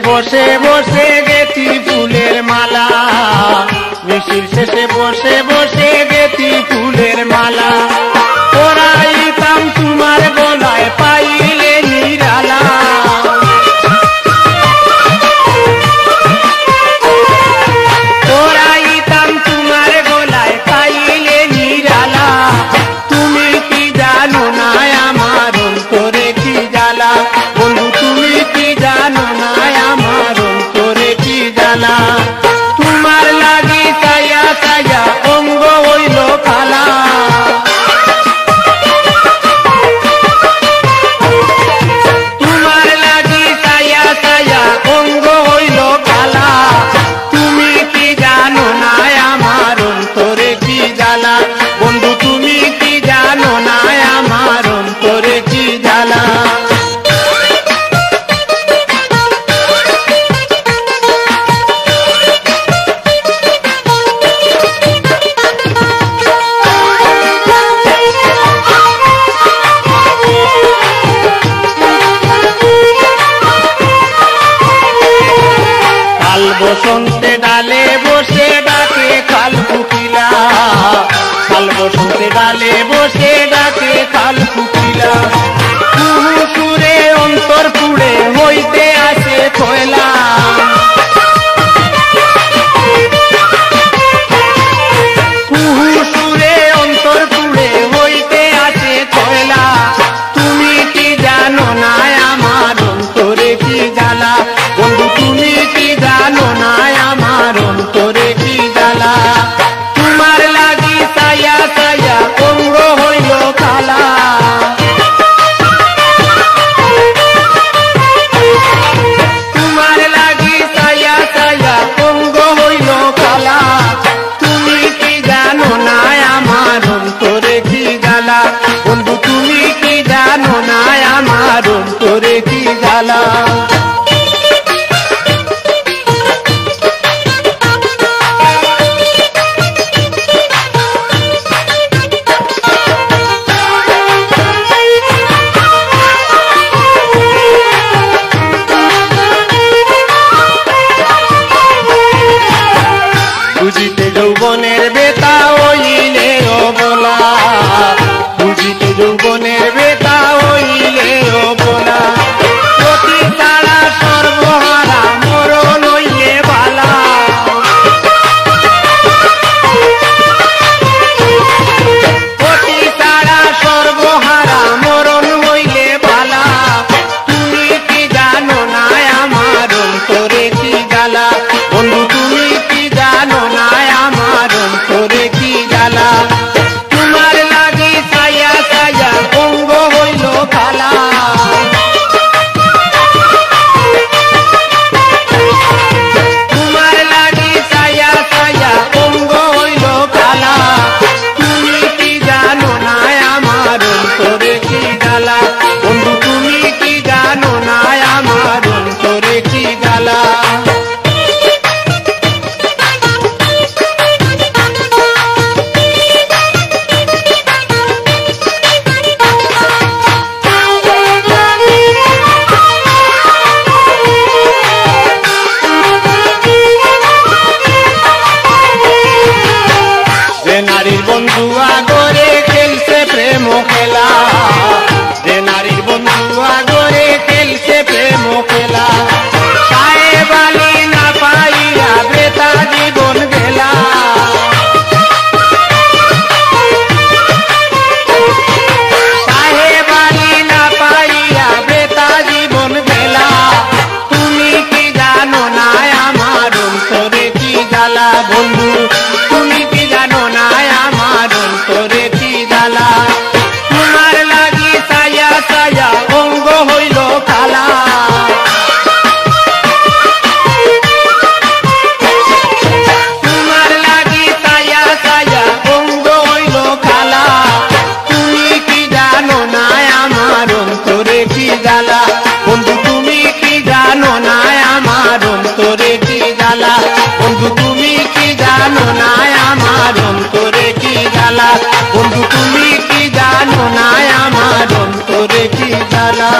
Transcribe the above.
বসে বসে গেছি ফুলের মালা, মিশির শেষে বসে বসে গেছি ফুলের মালা, পরাইতাম তোমার গলায় পাইলে নিরালা। পরাইতাম তোমার গলায় পাইলে নিরালা, তুমি কি জানো না আমার অন্তরে কি জ্বালা, বন্ধু তুমি কি জানো না আমার অন্তরে কি জ্বালা। তোমার লাগি ছায়া ছায়া অঙ্গ হইল কালা, তোমার লাগি ছায়া ছায়া অঙ্গ হইল কালা, তুমি কি জানো না আমার অন্তরে কি জ্বালা, বন্ধু তুমি কি জানো না আমার অন্তরে কি জ্বালা। বসন্তে ডালে বসে ডাকে কাল কুকিলা, কাল বসন্তে ডালে বসে ডাকে কাল কুকিলা, কুহু সুরে অন্তর পুড়ে হইতে আসে কয়লা, কুহু সুরে অন্তর পুড়ে হইতে আসে কয়লা, তুমি কি জানো না আমার অন্তরে কি জ্বালা, বন্ধু তুমি কি জানো না আমার অন্তরে কি জ্বালা। তোমার লাগি ছায়া ছায়া অঙ্গ হইল কালা, তোমার লাগি ছায়া ছায়া অঙ্গ হইল কালা, তুমি কি জানো না আমার অন্তরে কি জ্বালা, বন্ধু তুমি কি জানো না আমার অন্তরে কি জ্বালা। বুঝিতে যৌবনের বেতা হইলে অবলা, বুঝিতে যৌবনের বেতা হইলে অবলা, প্রতি তারা সর্বহারা মরণ হইলে বালা, প্রতি তারা সর্বহারা মরণ হইলে বালা, তুমি কি জানো না আমার অন্তরে কি জ্বালা, বন্ধু তুমি কি জানো না আমার অন্তরে কি জ্বালা। তোমার লাগি ছায়া ছায়া অঙ্গ হইল কালা, তোমার লাগি ছায়া ছায়া অঙ্গ হইল কালা, তুমি কি জানো না আমার অন্তরে কি জ্বালা, বন্ধু তুমি কি জানো না আমার অন্তরে কি জ্বালা। যে নারীর বন্ধু আগরে খেলছে প্রেম খেলা, যে নারীর বন্ধু আগরে খেলছে প্রেম খেলা, সাহেব আলী না পাইয়া বেতা জীবন গেলা, সাহেব আলী না পাইয়া বেতা জীবন গেলা, তুমি কি জানো না আমার অন্তরে কি জ্বালা, বন্ধু তুমি কি জানো না আমার অন্তরে কি জ্বালা। তোমার লাগি ছায়া ছায়া অঙ্গ হইল কালা, তোমার লাগি ছায়া ছায়া অঙ্গ হইল কালা, তুমি কি জানো না আমার অন্তরে কি জ্বালা, বন্ধু তুমি কি জানো না আমার অন্তরে কি জ্বালা, বন্ধু তুমি কি জানো না আমার অন্তরে কি জ্বালা, বন্ধু তুমি কি জানো না আমার অন্তরে কি জ্বালা।